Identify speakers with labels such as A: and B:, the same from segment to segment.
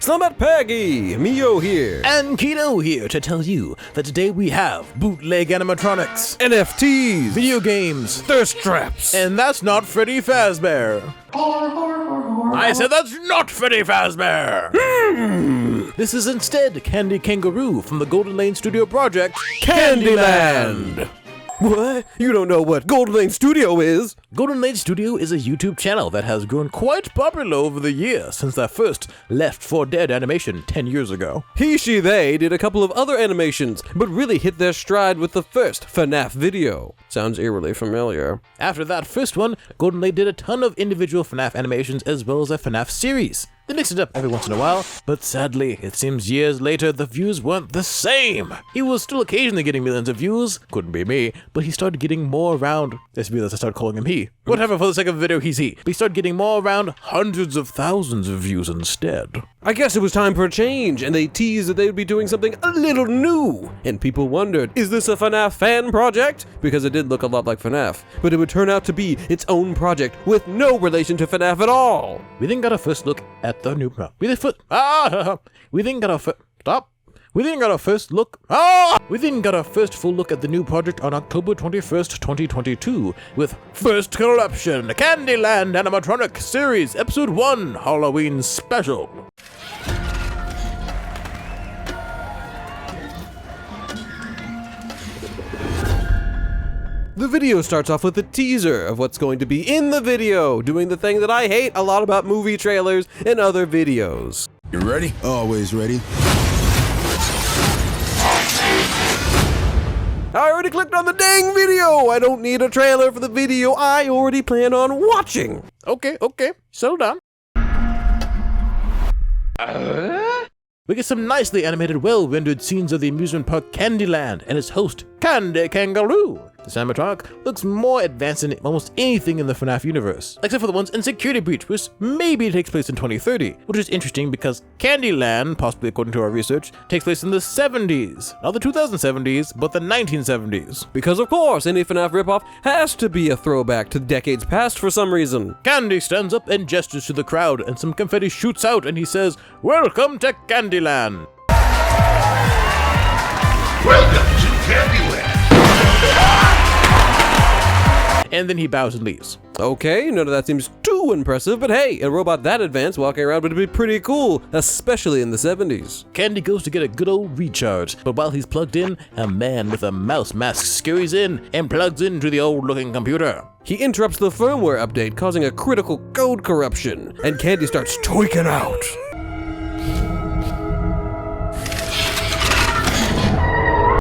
A: Summit Peggy! Mio here.
B: And Kino here to tell you that today we have bootleg animatronics,
A: NFTs!
B: video games,
A: Thirst traps!
B: and that's not Freddy Fazbear. I said that's not Freddy Fazbear! This is instead Candy Kangaroo from the Golden Lane Studio project, Kandyland!
A: What? You don't know what Golden Lane Studio is?
B: Golden Lane Studio is a YouTube channel that has grown quite popular over the years since their first Left 4 Dead animation 10 years ago.
A: He, she, they did a couple of other animations, but really hit their stride with the first FNAF video. Sounds eerily familiar.
B: After that first one, Golden Lane did a ton of individual FNAF animations as well as a FNAF series. They mixed it up every once in a while, but sadly, it seems years later the views weren't the same. He was still occasionally getting millions of views, couldn't be me, but he started getting more around, let's realize I started calling him he. Whatever, for the sake of the video, he's he. But he started getting more around hundreds of thousands of views instead.
A: I guess it was time for a change, and they teased that they would be doing something a little new. And people wondered, is this a FNAF fan project? Because it did look a lot like FNAF, but it would turn out to be its own project with no relation to FNAF at all.
B: We then got a first look at the new We then got our first full look at the new project on October 21st, 2022 with First Corruption, Kandyland Animatronic Series Episode 1 Halloween Special.
A: The video starts off with a teaser of what's going to be in the video, doing the thing that I hate a lot about movie trailers and other videos.
C: You ready? Always ready.
A: I already clicked on the dang video! I don't need a trailer for the video I already plan on watching.
B: Okay, settle down. We get some nicely animated, well-rendered scenes of the amusement park Kandyland and its host, Candy Kangaroo. This animatronic looks more advanced than almost anything in the FNAF universe, except for the ones in Security Breach, which maybe takes place in 2030, which is interesting because Kandyland, possibly according to our research, takes place in the 70s. Not the 2070s, but the 1970s.
A: Because of course, any FNAF ripoff has to be a throwback to decades past for some reason.
B: Candy stands up and gestures to the crowd, and some confetti shoots out, and he says, "Welcome to Kandyland."
C: Welcome to Kandyland.
B: And then he bows and leaves.
A: Okay, none of that seems too impressive, but hey, a robot that advanced walking around would be pretty cool, especially in the 70s.
B: Candy goes to get a good old recharge, but while he's plugged in, a man with a mouse mask scurries in and plugs into the old-looking computer.
A: He interrupts the firmware update, causing a critical code corruption, and Candy starts tweaking out.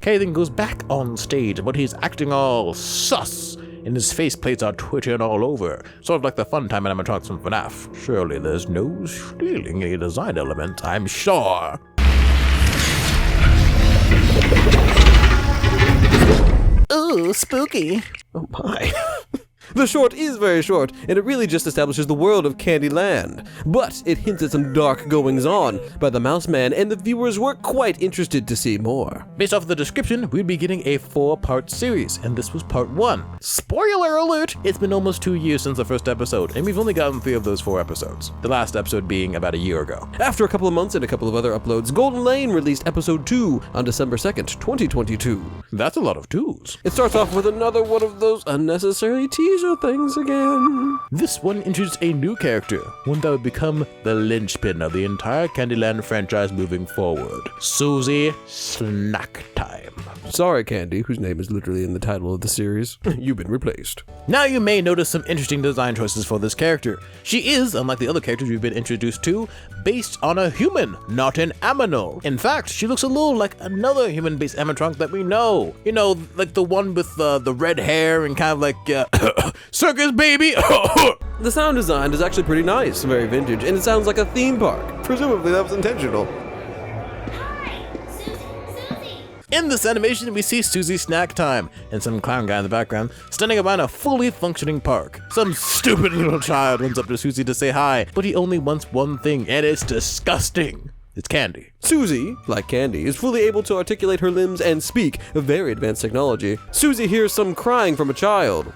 B: Kay then goes back on stage, but he's acting all sus, and his faceplates are twitching all over, sort of like the fun time animatronics from FNAF. Surely there's no stealing a design element, I'm sure. Ooh, spooky.
A: Oh my. The short is very short, and it really just establishes the world of Kandyland. But it hints at some dark goings-on by the Mouse Man, and the viewers were quite interested to see more.
B: Based off of the description, we'd be getting a 4-part series, and this was part 1. Spoiler alert! It's been almost 2 years since the first episode, and we've only gotten 3 of those 4 episodes. The last episode being about a year ago.
A: After a couple of months and a couple of other uploads, Golden Lane released episode 2 on December 2nd, 2022.
B: That's a lot of 2s.
A: It starts off with another one of those unnecessary teaser things again.
B: This one introduced a new character, one that would become the linchpin of the entire Kandyland franchise moving forward. Susie Snack Time.
A: Sorry, Candy, whose name is literally in the title of the series. You've been replaced.
B: Now you may notice some interesting design choices for this character. She is, unlike the other characters we've been introduced to, based on a human, not an aminal. In fact, she looks a little like another human-based animatronic that we know. You know, like the one with the red hair and kind of like, circus baby!
A: The sound design is actually pretty nice, very vintage, and it sounds like a theme park. Presumably that was intentional.
B: In this animation, we see Susie Snack Time and some clown guy in the background standing around a fully functioning park. Some stupid little child runs up to Susie to say hi, but he only wants one thing, and it's disgusting. It's candy.
A: Susie, like Candy, is fully able to articulate her limbs and speak, a very advanced technology. Susie hears some crying from a child.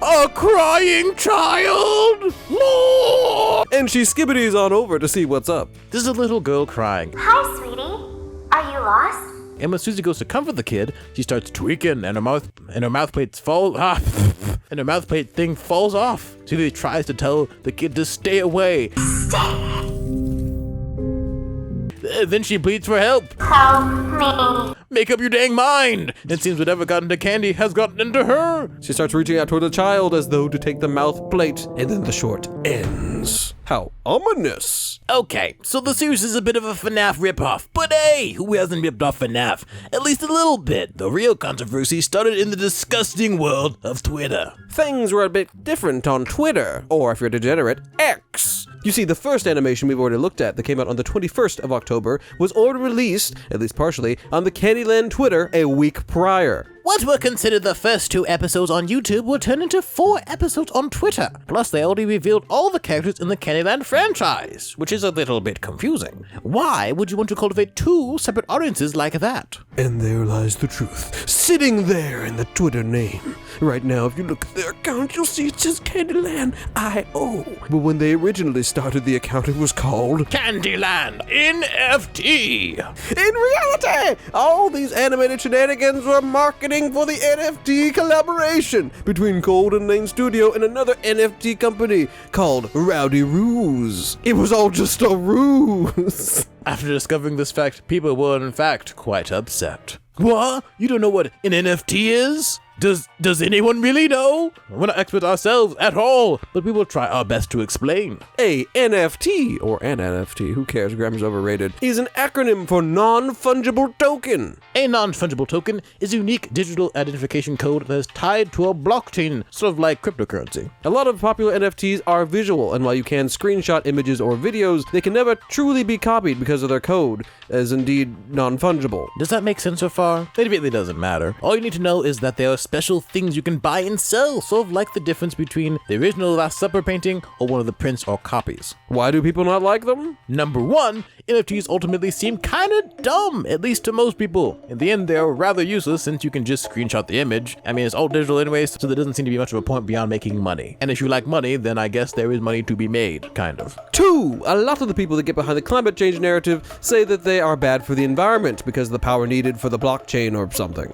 B: A crying child! Lord!
A: And she skibbities on over to see what's up.
B: There's a little girl crying.
D: Hi, sweetie. Are you lost?
B: And when Susie goes to comfort the kid, she starts tweaking and her mouth plate thing falls off. Susie tries to tell the kid to stay away. Then she pleads for help.
D: Help me.
B: Make up your dang mind! It seems whatever got into Candy has gotten into her.
A: She starts reaching out toward the child as though to take the mouth plate, and then the short ends. How ominous.
B: Okay, so the series is a bit of a FNAF ripoff, but hey, who hasn't ripped off FNAF? At least a little bit. The real controversy started in the disgusting world of Twitter.
A: Things were a bit different on Twitter, or if you're degenerate, X. You see, the first animation we've already looked at that came out on the 21st of October was already released, at least partially, on the Kandyland Twitter a week prior.
B: What were considered the first 2 episodes on YouTube were turned into 4 episodes on Twitter. Plus, they already revealed all the characters in the Kandyland franchise, which is a little bit confusing. Why would you want to cultivate 2 separate audiences like that?
A: And there lies the truth, sitting there in the Twitter name. Right now, if you look at their account, you'll see it says Kandyland IO. But when they originally started the account, it was called
B: Kandyland NFT.
A: In reality, all these animated shenanigans were marketing for the NFT collaboration between Golden Lane Studio and another NFT company called Rowdy Ruse. It was all just a ruse.
B: After discovering this fact, people were in fact quite upset. What? You don't know what an NFT is? Does anyone really know? We're not experts ourselves at all, but we will try our best to explain.
A: A NFT, or an NFT, who cares, grammar's overrated, is an acronym for non-fungible token.
B: A non-fungible token is a unique digital identification code that is tied to a blockchain, sort of like cryptocurrency.
A: A lot of popular NFTs are visual, and while you can screenshot images or videos, they can never truly be copied because of their code, as indeed non-fungible.
B: Does that make sense so far? It really doesn't matter. All you need to know is that there are special things you can buy and sell, sort of like the difference between the original Last Supper painting or one of the prints or copies.
A: Why do people not like them?
B: Number 1, NFTs ultimately seem kinda dumb, at least to most people. In the end, they're rather useless since you can just screenshot the image. I mean, it's all digital anyways, so there doesn't seem to be much of a point beyond making money. And if you like money, then I guess there is money to be made, kind of.
A: 2, a lot of the people that get behind the climate change narrative say that they are bad for the environment because of the power needed for the blockchain or something.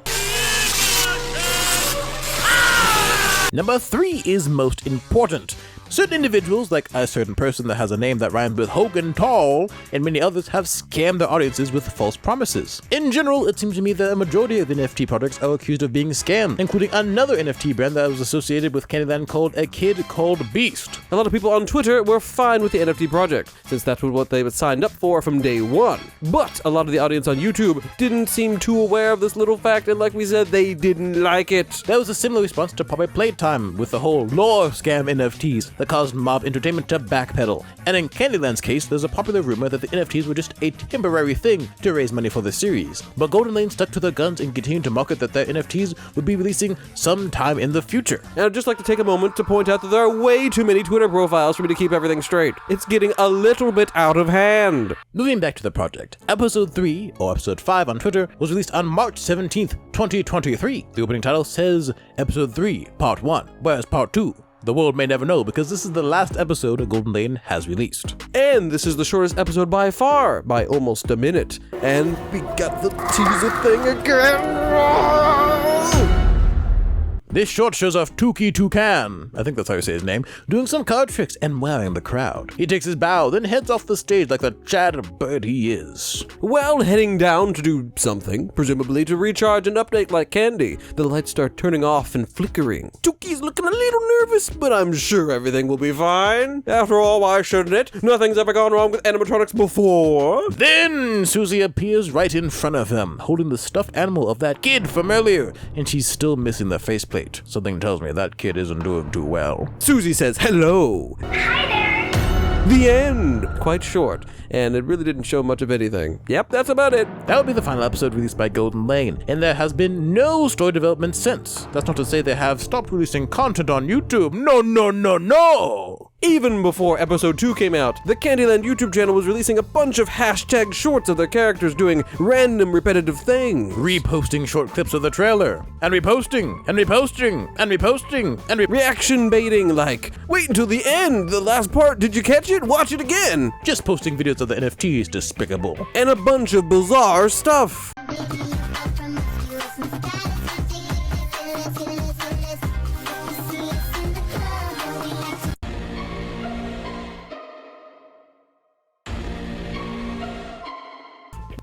B: Number 3 is most important. Certain individuals, like a certain person that has a name that rhymes with Hogan Tall, and many others have scammed their audiences with false promises. In general, it seems to me that a majority of NFT projects are accused of being scammed, including another NFT brand that was associated with Kandyland called A Kid Called Beast.
A: A lot of people on Twitter were fine with the NFT project, since that's what they signed up for from day one. But a lot of the audience on YouTube didn't seem too aware of this little fact, and like we said, they didn't like it.
B: There was a similar response to Puppet Playtime with the whole lore scam NFTs that caused Mob Entertainment to backpedal. And in Kandyland's case, there's a popular rumor that the NFTs were just a temporary thing to raise money for the series. But Golden Lane stuck to their guns and continued to market that their NFTs would be releasing sometime in the future.
A: And I'd just like to take a moment to point out that there are way too many Twitter profiles for me to keep everything straight. It's getting a little bit out of hand.
B: Moving back to the project, Episode 3, or Episode 5 on Twitter, was released on March 17th, 2023. The opening title says Episode 3, Part 1, whereas Part 2, the world may never know, because this is the last episode Golden Lane has released.
A: And this is the shortest episode by far, by almost a minute. And we got the teaser thing again.
B: This short shows off Tuki Toucan, I think that's how you say his name, doing some card tricks and wowing the crowd. He takes his bow, then heads off the stage like the chatted bird he is.
A: While heading down to do something, presumably to recharge and update like Candy, the lights start turning off and flickering. Tuki's looking a little nervous, but I'm sure everything will be fine. After all, why shouldn't it? Nothing's ever gone wrong with animatronics before.
B: Then Susie appears right in front of him, holding the stuffed animal of that kid from earlier, and she's still missing the faceplate. Something tells me that kid isn't doing too well.
A: Susie says hello.
D: Hi there.
A: The end. Quite short, and it really didn't show much of anything. Yep, that's about it.
B: That would be the final episode released by Golden Lane, and there has been no story development since. That's not to say they have stopped releasing content on YouTube. No.
A: Even before episode 2 came out, the Kandyland YouTube channel was releasing a bunch of hashtag shorts of their characters doing random repetitive things.
B: Reposting short clips of the trailer, and reposting, and reposting, and reposting, and
A: reaction baiting like, wait until the end, the last part, did you catch it? Watch it again!
B: Just posting videos of the NFT is despicable.
A: And a bunch of bizarre stuff.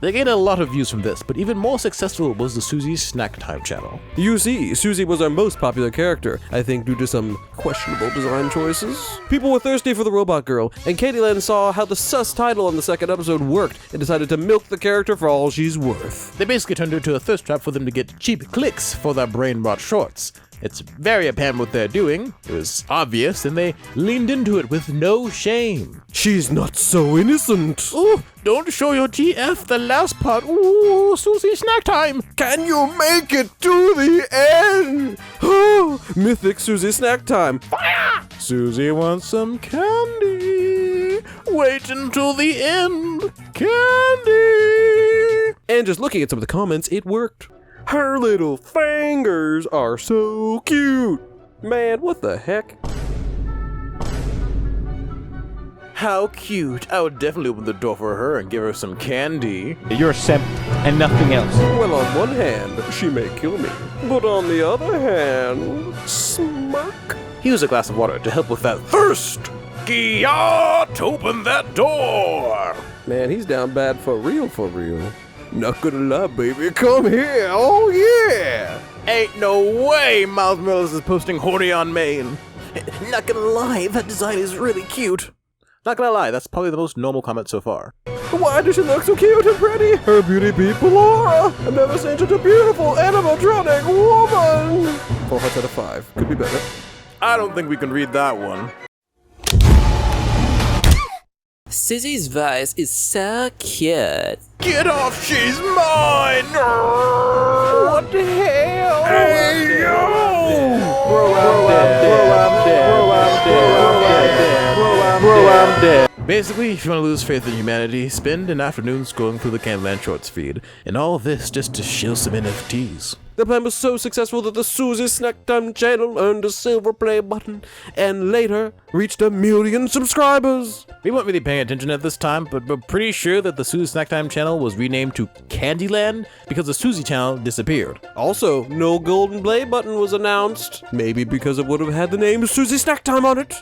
B: They gained a lot of views from this, but even more successful was the Susie Snack Time channel.
A: You see, Susie was our most popular character, I think due to some questionable design choices. People were thirsty for the robot girl, and Kandyland saw how the sus title on the second episode worked and decided to milk the character for all she's worth.
B: They basically turned it into a thirst trap for them to get cheap clicks for their brain-rot shorts. It's very apparent what they're doing. It was obvious, and they leaned into it with no shame.
A: She's not so innocent.
B: Ooh, don't show your TF the last part. Ooh, Susie Snack Time.
A: Can you make it to the end? Oh, mythic Susie Snack Time.
B: Fire! Susie wants some candy. Wait until the end. Candy.
A: And just looking at some of the comments, it worked. Her little fingers are so cute. Man, what the heck?
B: How cute. I would definitely open the door for her and give her some candy.
E: You're a simp and nothing else.
A: Well, on one hand, she may kill me. But on the other hand, smirk.
B: Here's a glass of water to help with that thirst. Giyot, open that door.
A: Man, he's down bad for real, for real. Not gonna lie, baby, come here, oh yeah!
B: Ain't no way Miles Mills is posting horny on main. Not gonna lie, that design is really cute. Not gonna lie, that's probably the most normal comment so far.
A: Why does she look so cute and pretty? Her beauty people aura! I've never seen such a beautiful animatronic woman! 4 hearts out of 5, could be better.
B: I don't think we can read that one.
F: Susie's voice is so cute.
B: Get off, she's mine!
A: What the hell?
B: Hey, yo!
A: Bro, I'm dead.
B: Basically, if you want to lose faith in humanity, spend an afternoon scrolling through the Kandyland Shorts feed, and all this just to shill some NFTs.
A: The plan was so successful that the Susie Snack Time channel earned a silver play button and later reached 1 million subscribers.
B: We weren't really paying attention at this time, but we're pretty sure that the Susie Snack Time channel was renamed to Kandyland because the Susie channel disappeared.
A: Also, no golden play button was announced. Maybe because it would have had the name Susie Snack Time on it.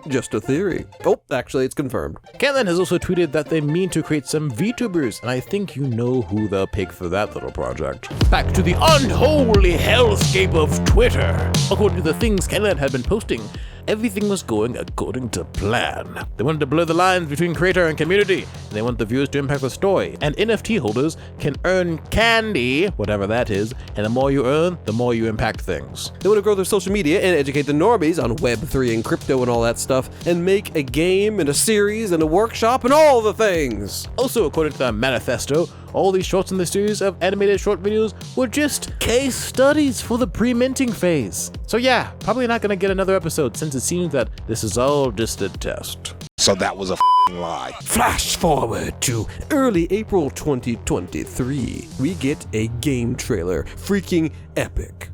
A: Just a theory. Oh, actually, it's confirmed.
B: Kandyland has also tweeted that they mean to create some VTubers, and I think you know who they'll pick for that little project. Back to the unholy hellscape of Twitter. According to the things Kandyland had been posting, everything was going according to plan. They wanted to blur the lines between creator and community, and they want the viewers to impact the story. And NFT holders can earn candy, whatever that is, and the more you earn, the more you impact things.
A: They want to grow their social media and educate the normies on Web3 and crypto and all that stuff, and make a game and a series and a workshop and all the things.
B: Also, according to their manifesto, all these shorts in the series of animated short videos were just case studies for the pre-minting phase. So yeah, probably not gonna get another episode since it seems that this is all just a test.
C: So that was a lie.
A: Flash forward to early April 2023. We get a game trailer. Freaking epic.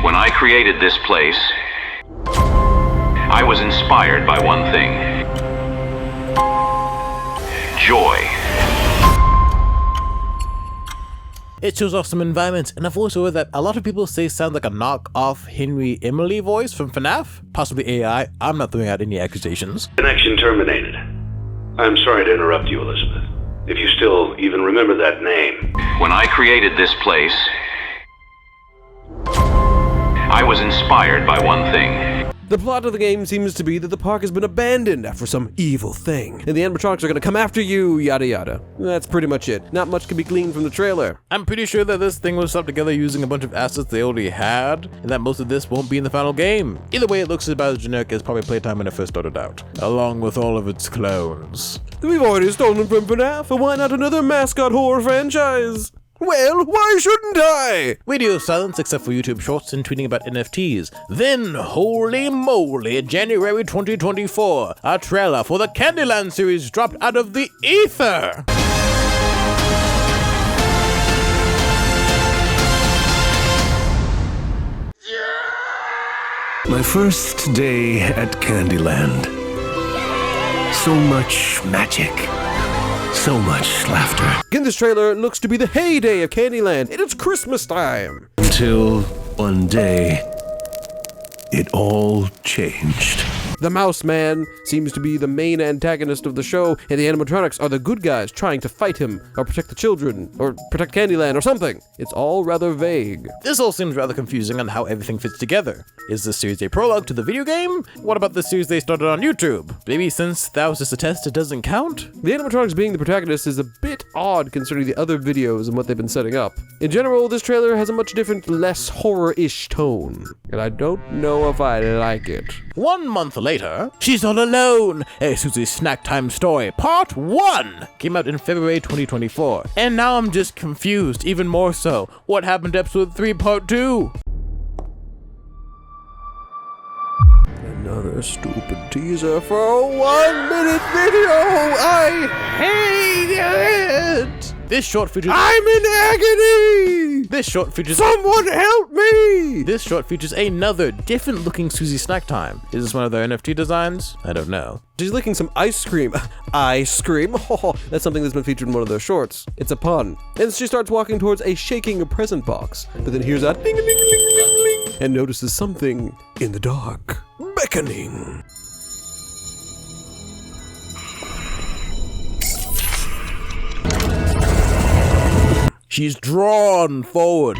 G: When I created this place, I was inspired by one thing: joy.
B: It shows off some environments and a voiceover that a lot of people say sounds like a knock-off Henry Emily voice from FNAF, possibly AI. I'm not throwing out any accusations.
H: Connection terminated. I'm sorry to interrupt you, Elizabeth. If you still even remember that name.
G: When I created this place, I was inspired by one thing.
A: The plot of the game seems to be that the park has been abandoned after some evil thing, and the animatronics are gonna come after you, yada yada. That's pretty much it. Not much can be gleaned from the trailer.
B: I'm pretty sure that this thing was stuck together using a bunch of assets they already had, and that most of this won't be in the final game. Either way, it looks about as generic as probably Playtime when it first started out, along with all of its clones.
A: We've already stolen from FNAF, and why not another mascot horror franchise? Well, why shouldn't I?
B: Radio silence except for YouTube Shorts and tweeting about NFTs. Then, holy moly, January 2024, a trailer for the Kandyland series dropped out of the ether.
I: My first day at Kandyland. So much magic. So much laughter.
A: In this trailer, it looks to be the heyday of Kandyland, and it's Christmas time.
I: Until one day, it all changed.
A: The Mouse Man seems to be the main antagonist of the show, and the animatronics are the good guys trying to fight him, or protect the children, or protect Kandyland, or something. It's all rather vague.
B: This all seems rather confusing on how everything fits together. Is this series a prologue to the video game? What about the series they started on YouTube? Maybe since that was just a test, it doesn't count?
A: The animatronics being the protagonist is a bit odd considering the other videos and what they've been setting up. In general, this trailer has a much different, less horror-ish tone, and I don't know if I like it.
B: 1 month later, She's All Alone, a Susie Snack Time story, Part 1, came out in February 2024. And now I'm just confused, even more so. What happened to episode 3, Part 2?
A: Another stupid teaser for a 1-minute video! I hate it!
B: This short features-
A: I'm in agony!
B: This short features-
A: Someone help me!
B: This short features another different looking Susie Snack Time. Is this one of their NFT designs? I don't know.
A: She's licking some ice cream. Ice cream? Oh, that's something that's been featured in one of their shorts. It's a pun. And she starts walking towards a shaking present box, but then hears a ding-a-ling-a-ling-a-ling and notices something in the dark. Beckoning.
B: She's drawn forward.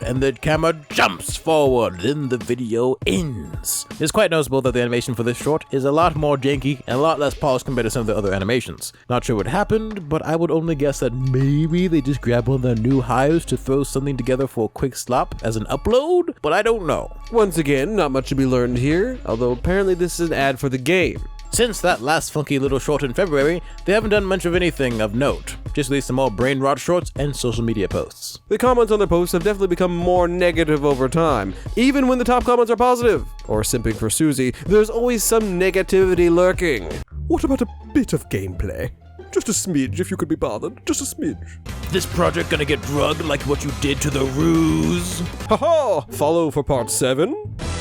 B: And the camera jumps forward, then the video ends. It's quite noticeable that the animation for this short is a lot more janky and a lot less polished compared to some of the other animations. Not sure what happened, but I would only guess that maybe they just grabbed one of their new hires to throw something together for a quick slap as an upload, but I don't know.
A: Once again, not much to be learned here, although apparently this is an ad for the game.
B: Since that last funky little short in February, they haven't done much of anything of note. Just released some more brain rot shorts and social media posts.
A: The comments on their posts have definitely become more negative over time. Even when the top comments are positive, or simping for Susie, there's always some negativity lurking. What about a bit of gameplay? Just a smidge, if you could be bothered. Just a smidge.
B: This project gonna get drugged like what you did to the Ruse?
A: Haha! Follow for part 7?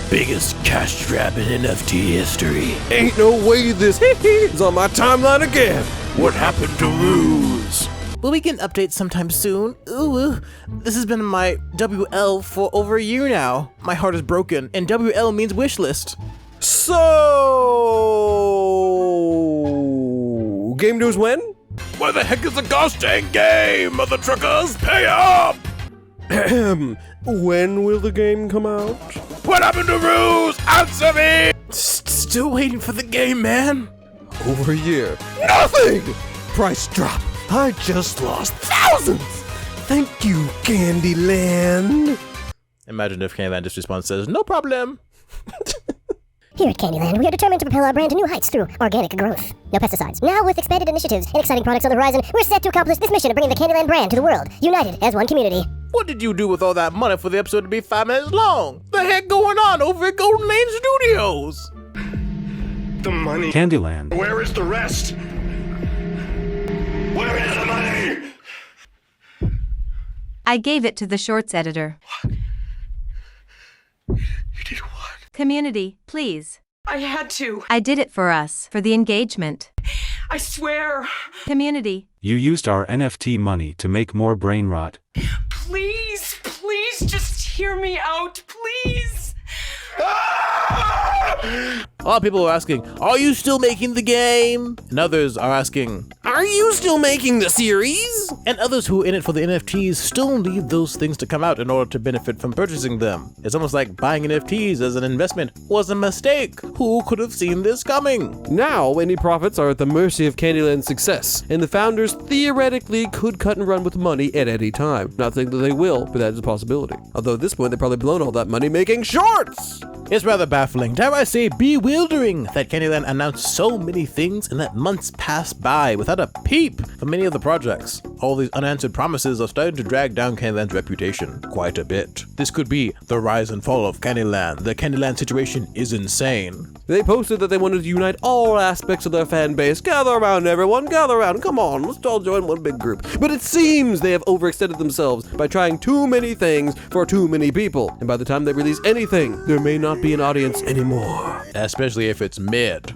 B: Biggest cash grab in NFT history.
A: Ain't no way this is on my timeline again.
B: What happened to Ruse? Will we get an update sometime soon? Ooh, this has been my WL for over a year now. My heart is broken, and WL means wish list.
A: So, game news when?
B: Where the heck is the gosh dang game, mother truckers? Pay up!
A: When will the game come out?
B: What happened to Ruse? Answer me! Still waiting for the game, man.
A: Over a year. Nothing! Price drop. I just lost thousands! Thank you, Kandyland.
B: Imagine if Kandyland just responds says, no problem.
J: Here at Kandyland, we are determined to propel our brand to new heights through organic growth. No pesticides. Now, with expanded initiatives and exciting products on the horizon, we're set to accomplish this mission of bringing the Kandyland brand to the world, united as one community.
B: What did you do with all that money for the episode to be 5 minutes long? The heck going on over at Golden Lane Studios?
H: The money.
E: Kandyland.
H: Where is the rest? Where is the money?
K: I gave it to the shorts editor.
H: You did what?
K: Community, please.
L: I had to.
K: I did it for us, for the engagement.
L: I swear.
K: Community.
E: You used our NFT money to make more brain rot.
L: Please, please just hear me out, please.
B: A lot of people are asking, are you still making the game? And others are asking,
A: are you still making the series?
B: And others who are in it for the NFTs still need those things to come out in order to benefit from purchasing them. It's almost like buying NFTs as an investment was a mistake. Who could have seen this coming?
A: Now, any profits are at the mercy of Kandyland's success, and the founders theoretically could cut and run with money at any time. Not saying that they will, but that is a possibility. Although at this point, they've probably blown all that money making shorts!
B: It's rather baffling. Dare I say, bewildered bewildering that Kandyland announced so many things and that months passed by without a peep for many of the projects. All these unanswered promises are starting to drag down Kandyland's reputation quite a bit. This could be the rise and fall of Kandyland. The Kandyland situation is insane.
A: They posted that they wanted to unite all aspects of their fan base. Gather around, everyone, gather around. Come on, let's all join one big group. But it seems they have overextended themselves by trying too many things for too many people. And by the time they release anything, there may not be an audience anymore.
B: Especially if it's mid.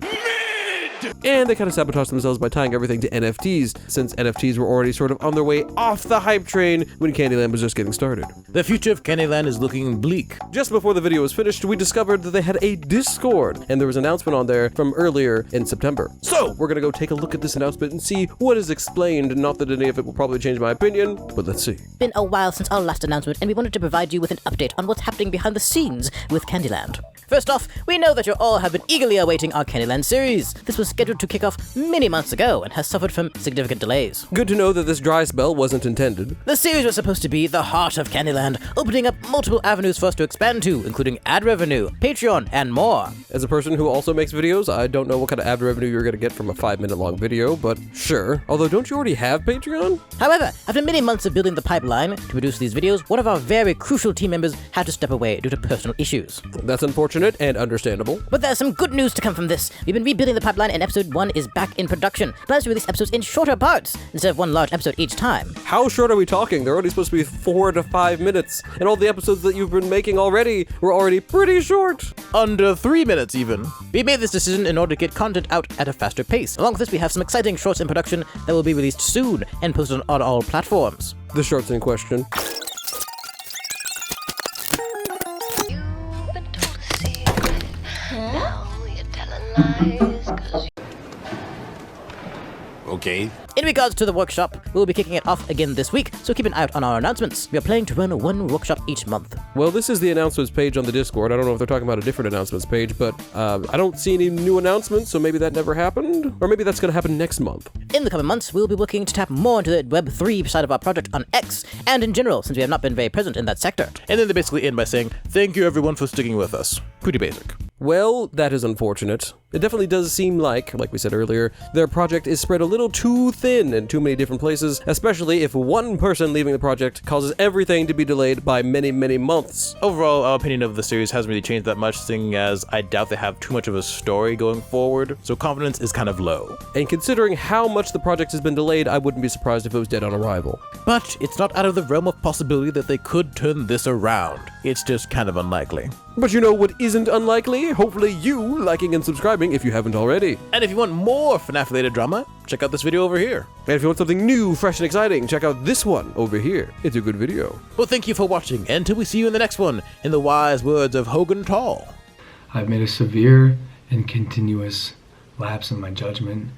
A: And they kind of sabotaged themselves by tying everything to NFTs, since NFTs were already sort of on their way off the hype train when Kandyland was just getting started.
B: The future of Kandyland is looking bleak.
A: Just before the video was finished, we discovered that they had a Discord, and there was an announcement on there from earlier in September. So, we're gonna go take a look at this announcement and see what is explained. Not that any of it will probably change my opinion, but let's see.
M: Been a while since our last announcement, and we wanted to provide you with an update on what's happening behind the scenes with Kandyland. First off, we know that you all have been eagerly awaiting our Kandyland series. This was scheduled to kick off many months ago and has suffered from significant delays.
A: Good to know that this dry spell wasn't intended.
M: The series was supposed to be the heart of Kandyland, opening up multiple avenues for us to expand to, including ad revenue, Patreon, and more.
A: As a person who also makes videos, I don't know what kind of ad revenue you're gonna get from a 5-minute long video, but sure. Although, don't you already have Patreon?
M: However, after many months of building the pipeline to produce these videos, one of our very crucial team members had to step away due to personal issues.
A: That's unfortunate and understandable.
M: But there's some good news to come from this. We've been rebuilding the pipeline and episode 1 is back in production. Plans to release episodes in shorter parts instead of one large episode each time.
A: How short are we talking? They're only supposed to be 4 to 5 minutes, and all the episodes that you've been making already were already pretty short.
B: Under 3 minutes even. We made this decision in order to get content out at a faster pace. Along with this, we have some exciting shorts in production that will be released soon and posted on all platforms.
A: The shorts in question.
C: Okay.
M: In regards to the workshop, we'll be kicking it off again this week, so keep an eye out on our announcements. We are planning to run one workshop each month.
A: Well, this is the announcements page on the Discord. I don't know if they're talking about a different announcements page, but I don't see any new announcements, so maybe that never happened? Or maybe that's going to happen next month.
M: In the coming months, we'll be working to tap more into the Web3 side of our project on X, and in general, since we have not been very present in that sector.
B: And then they basically end by saying, thank you everyone for sticking with us. Pretty basic.
A: Well, that is unfortunate. It definitely does seem like we said earlier, their project is spread a little too thin in too many different places, especially if one person leaving the project causes everything to be delayed by many, many months.
B: Overall, our opinion of the series hasn't really changed that much, seeing as I doubt they have too much of a story going forward, so confidence is kind of low.
A: And considering how much the project has been delayed, I wouldn't be surprised if it was dead on arrival.
B: But it's not out of the realm of possibility that they could turn this around. It's just kind of unlikely.
A: But you know what isn't unlikely? Hopefully you liking and subscribing if you haven't already.
B: And if you want more FNAF-related drama, check out this video over here.
A: And if you want something new, fresh, and exciting, check out this one over here. It's a good video.
B: Well, thank you for watching, and until we see you in the next one, in the wise words of Hogan Tall.
N: I've made a severe and continuous lapse in my judgment